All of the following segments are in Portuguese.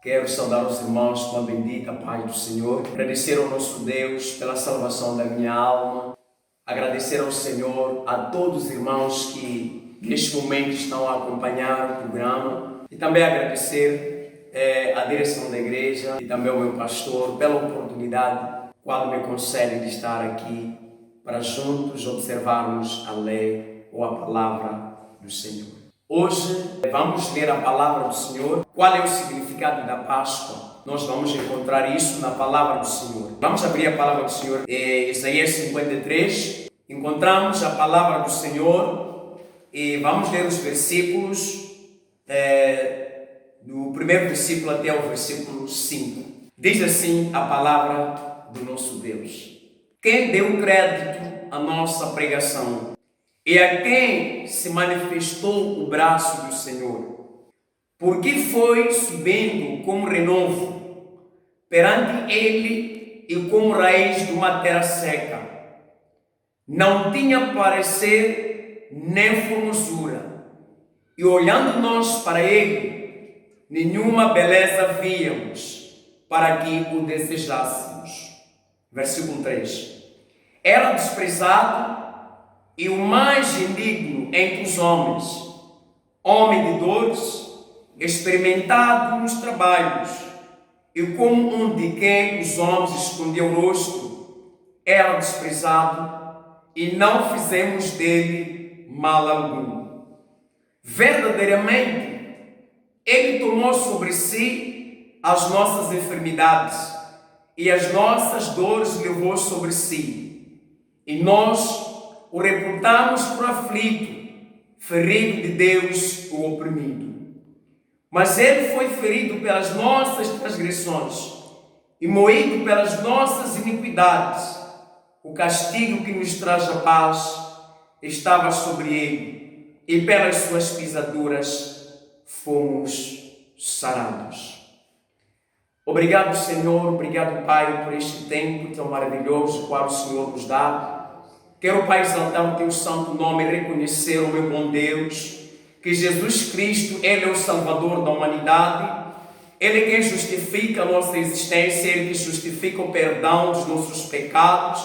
Quero saudar os irmãos com a bendita paz do Senhor, agradecer ao nosso Deus pela salvação da minha alma, agradecer ao Senhor a todos os irmãos que neste momento estão a acompanhar o programa e também agradecer à direção da igreja e também ao meu pastor pela oportunidade qual me concede de estar aqui para juntos observarmos a lei ou a palavra do Senhor. Hoje vamos ler a palavra do Senhor. Qual é o significado da Páscoa? Nós vamos encontrar isso na palavra do Senhor. Vamos abrir a palavra do Senhor em Isaías 53. Encontramos a palavra do Senhor e vamos ler os versículos do primeiro versículo até o versículo 5. Diz assim a palavra do nosso Deus: quem deu crédito à nossa pregação e a quem se manifestou o braço do Senhor, porque foi subindo como renovo perante ele e como raiz de uma terra seca. Não tinha parecer nem formosura, e olhando nós para ele, nenhuma beleza víamos para que o desejássemos. Versículo 3. Era desprezado e o mais indigno entre os homens, homem de dores, experimentado nos trabalhos, e como um de quem os homens escondiam o rosto, era desprezado, e não fizemos dele mal algum. Verdadeiramente, ele tomou sobre si as nossas enfermidades, e as nossas dores levou sobre si, e nós o reputamos por aflito, ferido de Deus, o oprimido. Mas ele foi ferido pelas nossas transgressões e moído pelas nossas iniquidades. O castigo que nos traz a paz estava sobre ele, e pelas suas pisaduras fomos sarados. Obrigado, Senhor, obrigado, Pai, por este tempo tão maravilhoso, qual o Senhor nos dá. Quero, Pai, exaltar o Teu santo nome e reconhecer, o meu bom Deus, que Jesus Cristo, Ele é o Salvador da humanidade, Ele é quem justifica a nossa existência, Ele que justifica o perdão dos nossos pecados,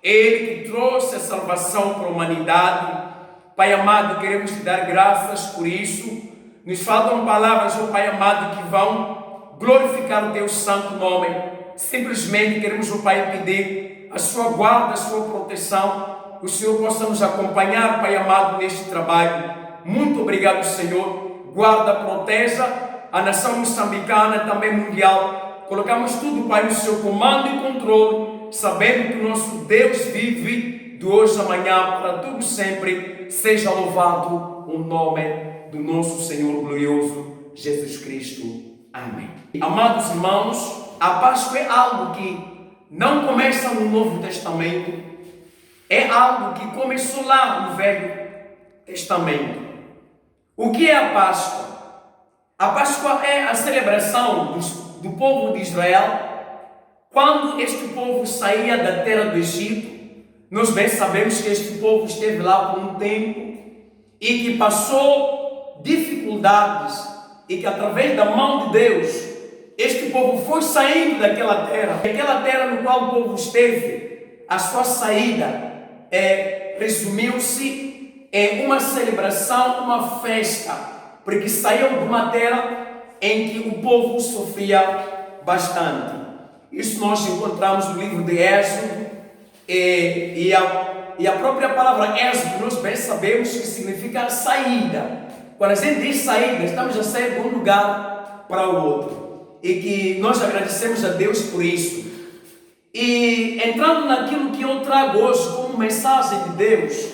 Ele que trouxe a salvação para a humanidade. Pai amado, queremos Te dar graças por isso. Nos faltam palavras, ó Pai amado, que vão glorificar o Teu santo nome. Simplesmente queremos, ó Pai, pedir a sua guarda, a sua proteção, que o Senhor possa nos acompanhar, Pai amado, neste trabalho. Muito obrigado, Senhor. Guarda, proteja a nação moçambicana, também mundial. Colocamos tudo, Pai, no seu comando e controle, sabendo que o nosso Deus vive de hoje a amanhã, para tudo sempre. Seja louvado o nome do nosso Senhor glorioso, Jesus Cristo. Amém. Amados irmãos, a Páscoa é algo que não começa no Novo Testamento, é algo que começou lá no Velho Testamento. O que é a Páscoa? A Páscoa é a celebração do povo de Israel quando este povo saía da terra do Egito. Nós bem sabemos que este povo esteve lá por um tempo e que passou dificuldades e que através da mão de Deus este povo foi saindo daquela terra no qual o povo esteve. A sua saída resumiu-se em uma celebração, uma festa, porque saíam de uma terra em que o povo sofria bastante. Isso nós encontramos no livro de Êxodo, e a própria palavra Êxodo, nós bem sabemos que significa saída. Quando a gente diz saída, estamos a sair de um lugar para o outro. E que nós agradecemos a Deus por isso. E entrando naquilo que eu trago hoje como mensagem de Deus,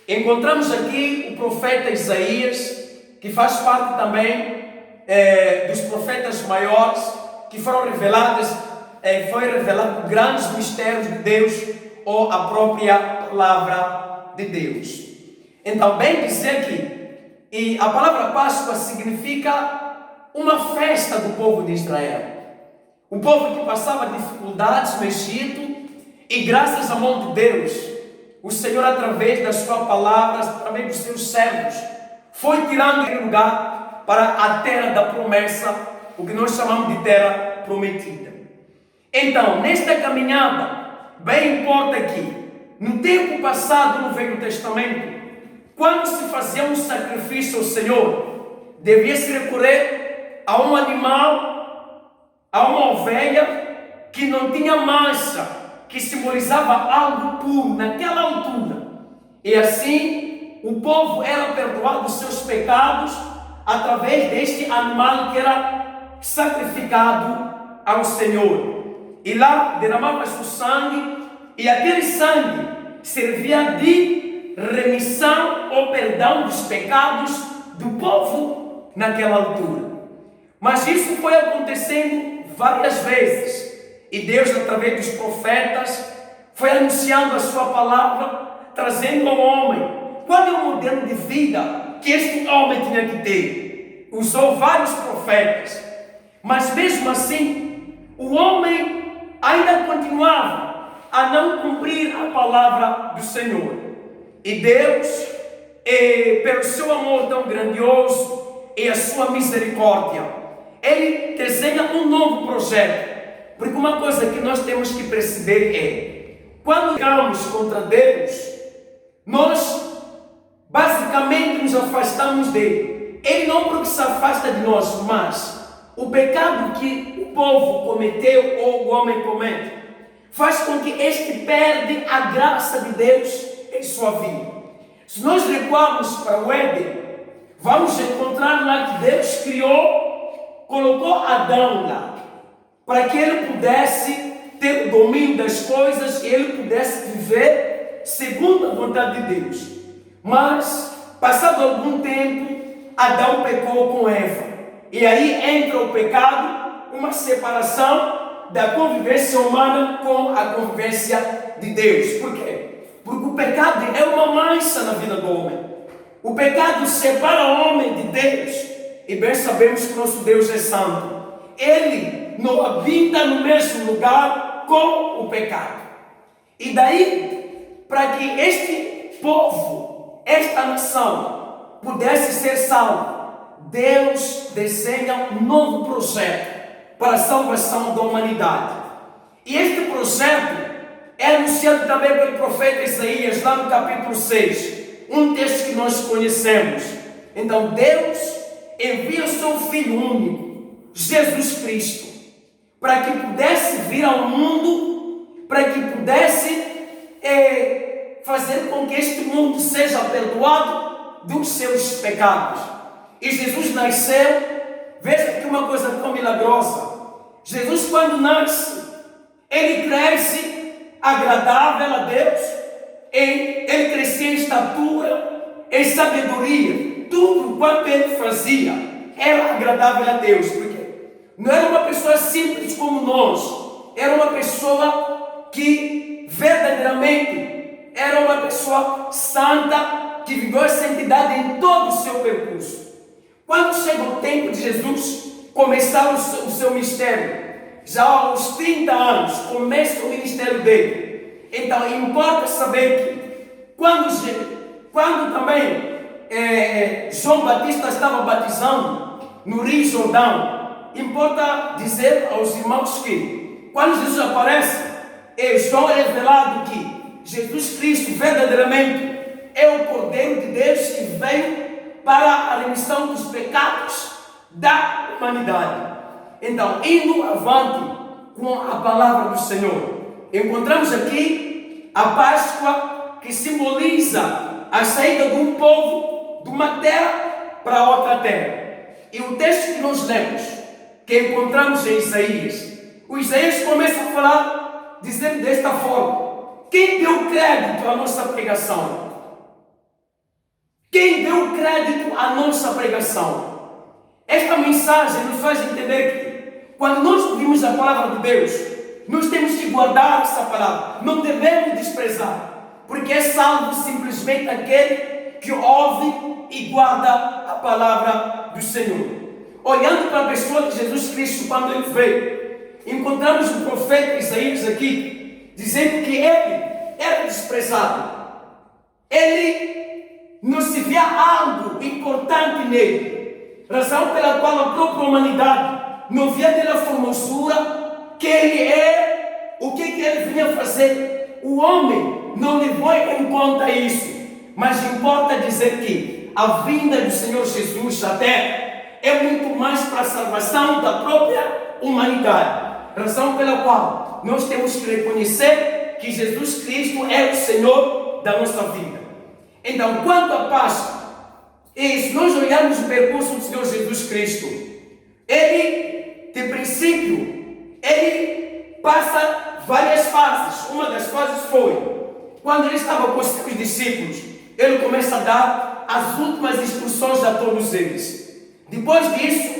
encontramos aqui o profeta Isaías, que faz parte também dos profetas maiores, que foram revelados, foi revelado grandes mistérios de Deus, ou a própria palavra de Deus. Então, bem dizer que e a palavra Páscoa significa uma festa do povo de Israel. Um povo que passava dificuldades no Egito, e graças à mão de Deus, o Senhor, através da sua palavra, através dos seus servos, foi tirando aquele lugar para a terra da promessa, o que nós chamamos de terra prometida. Então, nesta caminhada, bem importa que, no tempo passado no Velho Testamento, quando se fazia um sacrifício ao Senhor, devia-se recorrer a um animal, a uma ovelha que não tinha mancha, que simbolizava algo puro naquela altura. E assim, o povo era perdoado dos seus pecados através deste animal que era sacrificado ao Senhor. E lá derramava-se o sangue, e aquele sangue servia de remissão ou perdão dos pecados do povo naquela altura. Mas isso foi acontecendo várias vezes, e Deus, através dos profetas, foi anunciando a sua palavra, trazendo ao homem qual é o modelo de vida que este homem tinha que ter. Usou vários profetas, mas mesmo assim, o homem ainda continuava a não cumprir a palavra do Senhor. E Deus, pelo seu amor tão grandioso e a sua misericórdia, Ele desenha um novo projeto. Porque uma coisa que nós temos que perceber é, quando pecamos contra Deus, nós basicamente nos afastamos dele. Ele não porque se afasta de nós, mas o pecado que o povo cometeu ou o homem comete faz com que este perde a graça de Deus em sua vida. Se nós recuarmos para o Éden, vamos encontrar lá que Deus criou, colocou Adão lá, para que ele pudesse ter o domínio das coisas e ele pudesse viver segundo a vontade de Deus. Mas, passado algum tempo, Adão pecou com Eva. E aí entra o pecado, uma separação da convivência humana com a convivência de Deus. Por quê? Porque o pecado é uma mancha na vida do homem. O pecado separa o homem de Deus. E bem sabemos que nosso Deus é santo. Ele não habita no mesmo lugar com o pecado. E daí, para que este povo, esta nação, pudesse ser salvo, Deus desenha um novo projeto para a salvação da humanidade. E este projeto é anunciado também pelo profeta Isaías, lá no capítulo 6, um texto que nós conhecemos. Então Deus envia o seu Filho único, Jesus Cristo, para que pudesse vir ao mundo, para que pudesse fazer com que este mundo seja perdoado dos seus pecados. E Jesus nasceu, veja que uma coisa tão milagrosa. Jesus, quando nasce, ele cresce agradável a Deus, ele crescia em estatura, em sabedoria, tudo quanto ele fazia era agradável a Deus, porque não era uma pessoa simples como nós, era uma pessoa que verdadeiramente era uma pessoa santa, que viveu a santidade em todo o seu percurso. Quando chega o tempo de Jesus começar o seu ministério, já aos 30 anos, começa o ministério dele. Então, importa saber que quando também João Batista estava batizando no Rio Jordão, importa dizer aos irmãos que, quando Jesus aparece, João é revelado que Jesus Cristo verdadeiramente é o Cordeiro de Deus que veio para a remissão dos pecados da humanidade. Então, indo avante com a palavra do Senhor, encontramos aqui a Páscoa, que simboliza a saída de um povo de uma terra para outra terra. E o texto que nós lemos, que encontramos em Isaías, o Isaías começa a falar, dizendo desta forma: quem deu crédito à nossa pregação? Quem deu crédito à nossa pregação? Esta mensagem nos faz entender que, quando nós ouvimos a palavra de Deus, nós temos que guardar essa palavra, não devemos desprezar, porque é salvo simplesmente aquele que ouve e guarda a palavra do Senhor. Olhando para a pessoa de Jesus Cristo, quando ele veio, encontramos o profeta Isaías aqui, dizendo que ele era desprezado, ele não se via algo importante nele, razão pela qual a própria humanidade não via dela formosura, que ele é, o que ele vinha fazer. O homem não levou em conta isso, mas importa dizer que a vinda do Senhor Jesus à terra é muito mais para a salvação da própria humanidade, razão pela qual nós temos que reconhecer que Jesus Cristo é o Senhor da nossa vida. Então, quanto à Páscoa, e se nós olharmos o percurso do Senhor Jesus Cristo, ele, de princípio, ele passa várias fases. Uma das fases foi, quando ele estava com os seus discípulos, ele começa a dar as últimas instruções a todos eles. Depois disso,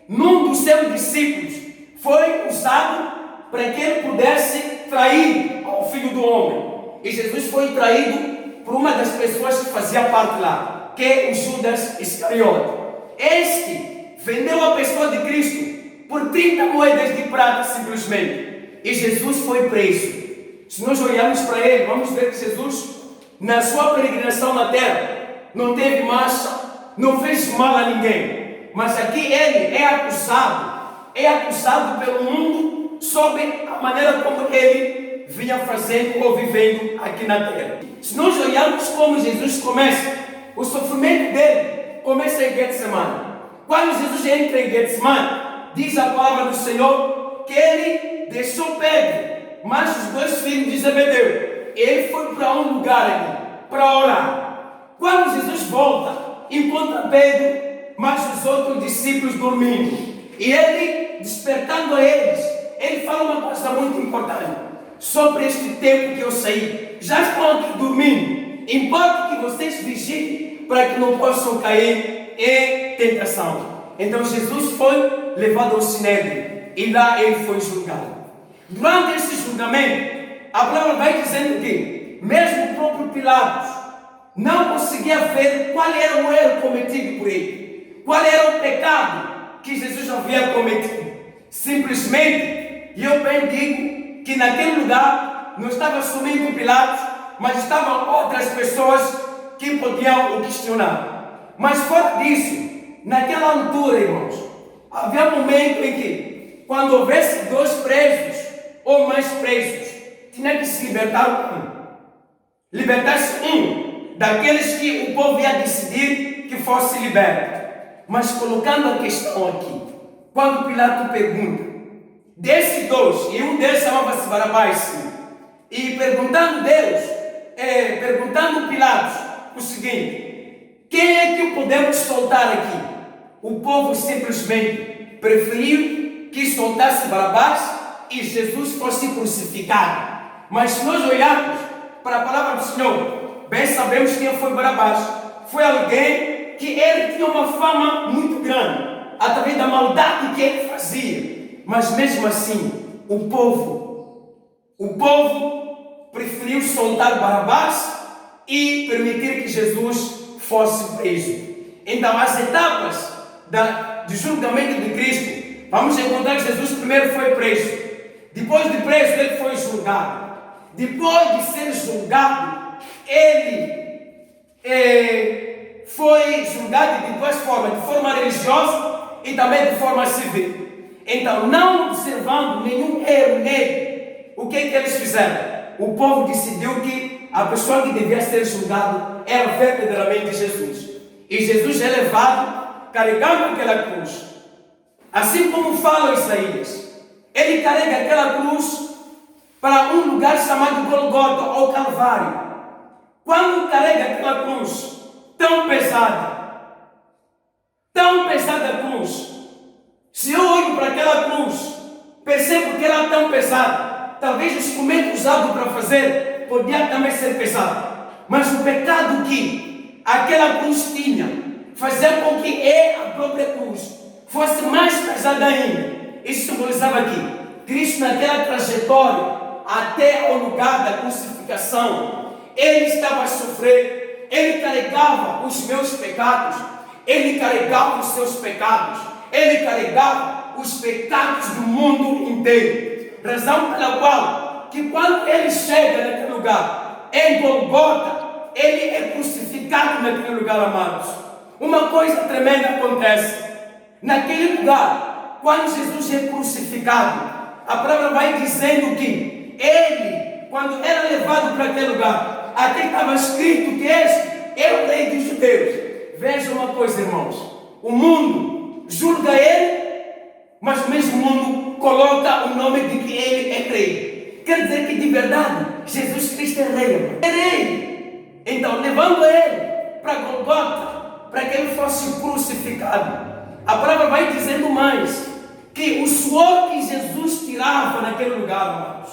num dos seus discípulos foi usado para que ele pudesse trair ao Filho do Homem. E Jesus foi traído por uma das pessoas que fazia parte lá, que é o Judas Iscariote. Este vendeu a pessoa de Cristo por 30 moedas de prata simplesmente. E Jesus foi preso. Se nós olharmos para ele, vamos ver que Jesus, na sua peregrinação na terra, não teve marcha, não fez mal a ninguém. Mas aqui ele é acusado pelo mundo sobre a maneira como ele vinha fazendo ou vivendo aqui na terra. Se nós olharmos como Jesus começa, o sofrimento dele começa em Getsemane. Quando Jesus entra em Getsemane, diz a palavra do Senhor que ele deixou Pedro, mas os dois filhos de Zebedeu. Ele foi para um lugar ali, para orar. Quando Jesus volta, encontra Pedro, mas os outros discípulos dormindo. E ele, despertando a eles, ele fala uma coisa muito importante. Sobre este tempo que eu saí, já estão aqui dormindo. Importa que vocês vigiem para que não possam cair em tentação. Então Jesus foi levado ao Sinédrio e lá ele foi julgado. Durante esse julgamento, a palavra vai dizendo que mesmo o próprio Pilatos não conseguia ver qual era o erro cometido por ele, qual era o pecado que Jesus havia cometido. Simplesmente, e eu bem digo que naquele lugar não estava somente o Pilatos, mas estavam outras pessoas que podiam o questionar. Mas fora disso, naquela altura, irmãos, havia um momento em que, quando houvesse 2 presos ou mais presos, tinha que se libertar um. Libertar-se um daqueles que o povo ia decidir que fosse liberto. Mas colocando a questão aqui, quando Pilato pergunta, desses 2, e um deles chamava-se Barabás, e perguntando Pilatos o seguinte: quem é que podemos soltar aqui? O povo simplesmente preferiu que soltasse Barabás e Jesus fosse crucificado. Mas se nós olharmos para a palavra do Senhor, bem sabemos quem foi Barabás. Foi alguém que ele tinha uma fama muito grande, através da maldade que ele fazia. Mas mesmo assim, o povo preferiu soltar Barabás e permitir que Jesus fosse preso. Então, as etapas do julgamento de Cristo, vamos encontrar que Jesus primeiro foi preso. Depois de preso, ele foi julgado. Depois de ser julgado, ele foi julgado de 2 formas, de forma religiosa e também de forma civil. Então, não observando nenhum erro nele, o que eles fizeram? O povo decidiu que a pessoa que devia ser julgada era verdadeiramente Jesus. E Jesus é levado carregando aquela cruz. Assim como fala Isaías, ele carrega aquela cruz para um lugar chamado Golgota ou Calvário. Quando carrega aquela cruz tão pesada a cruz, se eu olho para aquela cruz, percebo que ela é tão pesada. Talvez o instrumento usado para fazer podia também ser pesado. Mas o pecado que aquela cruz tinha fazia com que a própria cruz fosse mais pesada ainda. Isso simbolizava que Cristo, naquela trajetória até ao lugar da crucificação, ele estava a sofrer, ele carregava os meus pecados, ele carregava os seus pecados, ele carregava os pecados do mundo inteiro. Razão pela qual, que quando ele chega naquele lugar, em Golgota, ele é crucificado naquele lugar, amados. Uma coisa tremenda acontece. Naquele lugar, quando Jesus é crucificado, a palavra vai dizendo que ele, quando era levado para aquele lugar, até estava escrito que este é o rei dos judeus. Veja uma coisa, irmãos, o mundo julga ele, mas o mesmo mundo coloca o nome de que ele é rei. Quer dizer que de verdade, Jesus Cristo é rei, irmão. É rei. Então, levando ele para Golgota, para que ele fosse crucificado, a palavra vai dizendo mais, que o suor que Jesus tirava naquele lugar, amados,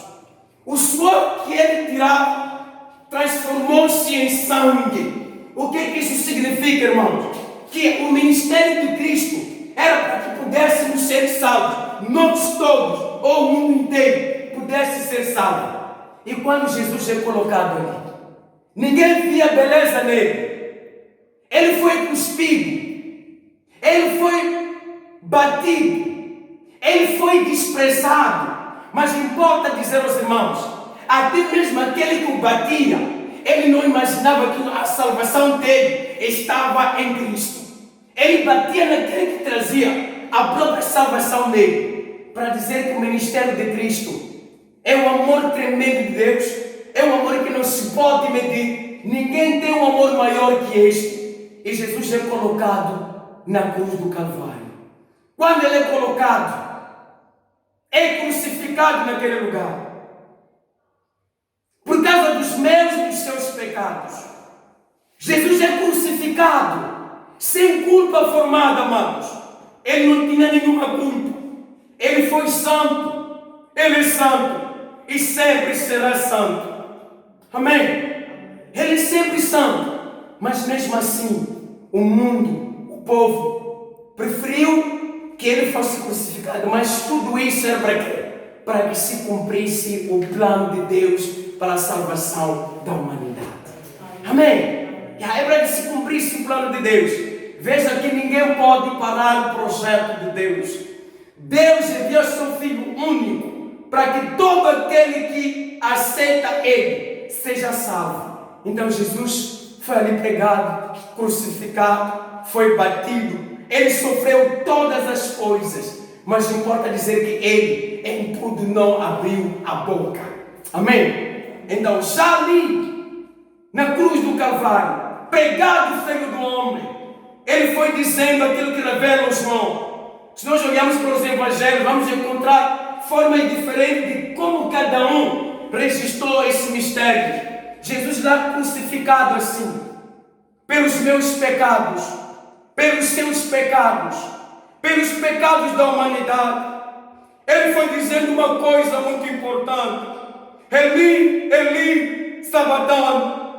o suor que ele tirava, transformou-se em sangue. O que isso significa, irmãos? Que o ministério de Cristo era para que pudéssemos ser salvos, nós todos, ou o mundo inteiro, pudesse ser salvo. E quando Jesus é colocado ali, ninguém via beleza nele. Ele foi cuspido, ele foi batido, ele foi desprezado. Mas importa dizer aos irmãos, até mesmo aquele que o batia, ele não imaginava que a salvação dele estava em Cristo. Ele batia naquele que trazia a própria salvação dele, para dizer que o ministério de Cristo é um amor tremendo de Deus, é um amor que não se pode medir. Ninguém tem um amor maior que este. E Jesus é colocado na cruz do Calvário. Quando ele é colocado, é crucificado naquele lugar, por causa dos meus e dos seus pecados. Jesus é crucificado sem culpa formada, amados. Ele não tinha nenhuma culpa. Ele foi santo, ele é santo e sempre será santo. Amém? Ele é sempre santo. Mas mesmo assim, o mundo, o povo, preferiu que ele fosse crucificado. Mas tudo isso era para quê? Para que se cumprisse o plano de Deus para a salvação da humanidade. Amém? É para que se cumprisse o plano de Deus. Veja que ninguém pode parar o projeto de Deus. Deus enviou seu Filho único para que todo aquele que aceita Ele seja salvo. Então Jesus foi ali pregado, crucificado, foi batido, ele sofreu todas as coisas, mas importa dizer que ele em tudo não abriu a boca. Amém? Então já ali na cruz do Calvário, pregado o Filho do Homem, ele foi dizendo aquilo que revela João. Se nós olharmos para os evangelhos, vamos encontrar formas diferentes de como cada um registrou esse mistério. Jesus lá crucificado assim, pelos meus pecados, pelos seus pecados, pelos pecados da humanidade. Ele foi dizendo uma coisa muito importante: Eli, Eli, sabachthani.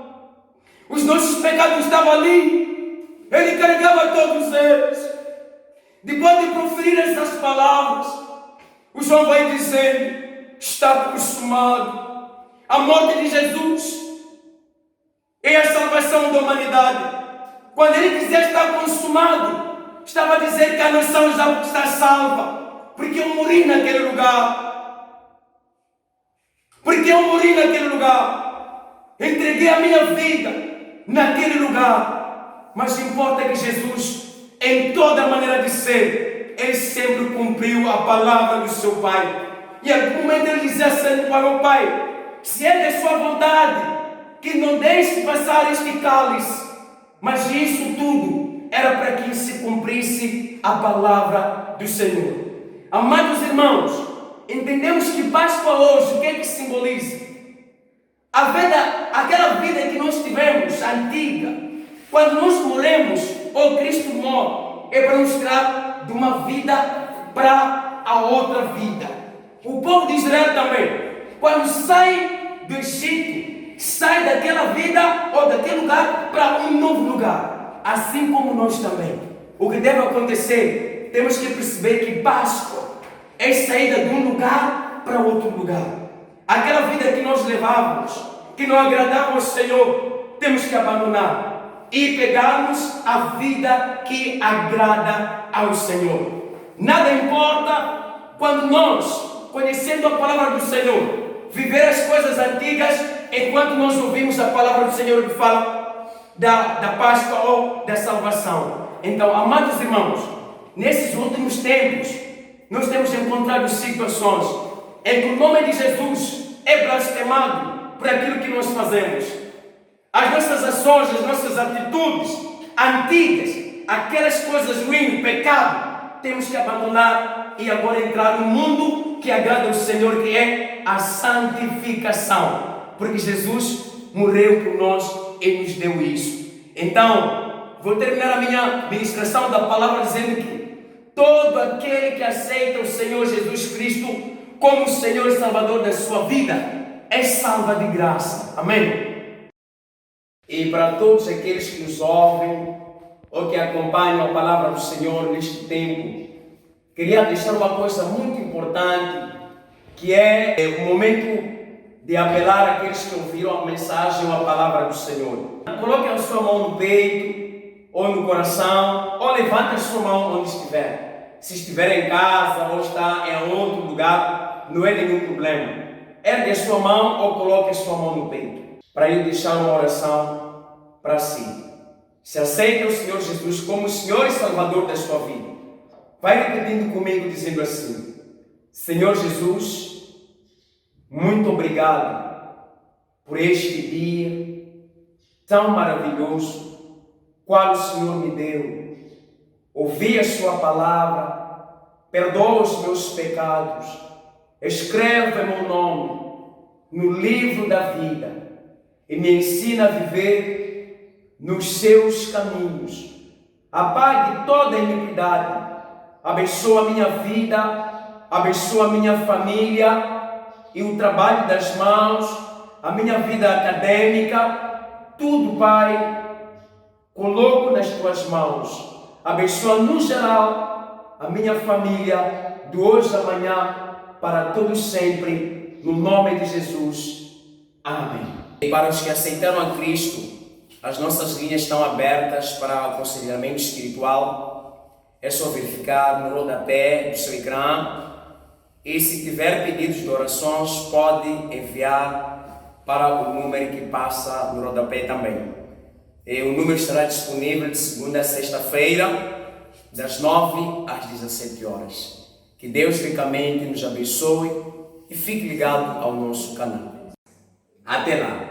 Os nossos pecados estavam ali, ele carregava todos eles. Depois de proferir essas palavras, o João vai dizendo: está consumado. A morte de Jesus é a salvação da humanidade. Quando ele dizia está consumado, estava a dizer que a nação já está salva, porque eu morri naquele lugar. Porque eu morri naquele lugar. Entreguei a minha vida naquele lugar. Mas importa que Jesus, em toda maneira de ser, ele sempre cumpriu a palavra do seu Pai. E em algum momento ele dizia assim para o Pai: se é de sua vontade, que não deixe passar este cálice. Mas isso tudo era para que se cumprisse a palavra do Senhor. Amados irmãos, entendemos que Páscoa hoje, o que é que simboliza? A vida, aquela vida que nós tivemos, antiga, quando nós morremos, ou Cristo morre, é para nos tirar de uma vida para a outra vida. O povo de Israel também, quando sai do Egito, sai daquela vida ou daquele lugar para um novo lugar. Assim como nós também. O que deve acontecer, temos que perceber que Páscoa é saída de um lugar para outro lugar. Aquela vida que nós levávamos, que não agradava ao Senhor, temos que abandonar e pegarmos a vida que agrada ao Senhor. Nada importa quando nós, conhecendo a palavra do Senhor, viver as coisas antigas, enquanto nós ouvimos a palavra do Senhor que fala da Páscoa ou da salvação. Então, amados irmãos, nesses últimos tempos, nós temos encontrado situações em que o nome de Jesus é blasfemado por aquilo que nós fazemos. As nossas ações, as nossas atitudes antigas, aquelas coisas ruins, pecado, temos que abandonar e agora entrar no mundo que agrada ao Senhor, que é a santificação. Porque Jesus morreu por nós e nos deu isso. Então, vou terminar a minha ministração da palavra dizendo que todo aquele que aceita o Senhor Jesus Cristo como Senhor e Salvador da sua vida é salvo de graça. Amém? E para todos aqueles que nos ouvem ou que acompanham a palavra do Senhor neste tempo, queria deixar uma coisa muito importante, que é o momento de apelar àqueles que ouviram a mensagem ou a palavra do Senhor. Coloque a sua mão no peito ou no coração, ou levante a sua mão onde estiver. Se estiver em casa ou está em outro lugar, não é nenhum problema. Ergue a sua mão ou coloque a sua mão no peito, para eu deixar uma oração para si. Se aceita o Senhor Jesus como o Senhor e Salvador da sua vida, vai repetindo comigo dizendo assim: Senhor Jesus, muito obrigado por este dia tão maravilhoso, qual o Senhor me deu. Ouvi a sua palavra, perdoa os meus pecados, escreve meu nome no livro da vida e me ensina a viver nos seus caminhos. Apague toda a iniquidade, abençoa a minha vida, abençoa a minha família e o trabalho das mãos, a minha vida acadêmica, tudo, Pai, coloco nas tuas mãos. Abençoa no geral a minha família, de hoje a amanhã, para todos sempre, no nome de Jesus. Amém. E para os que aceitaram a Cristo, as nossas linhas estão abertas para aconselhamento espiritual. É só verificar no rodapé do seu ecrã. E se tiver pedidos de orações, pode enviar para o número que passa no rodapé também. E o número estará disponível de segunda a sexta-feira, das 9 às 17 horas. Que Deus ricamente nos abençoe e fique ligado ao nosso canal. Até lá!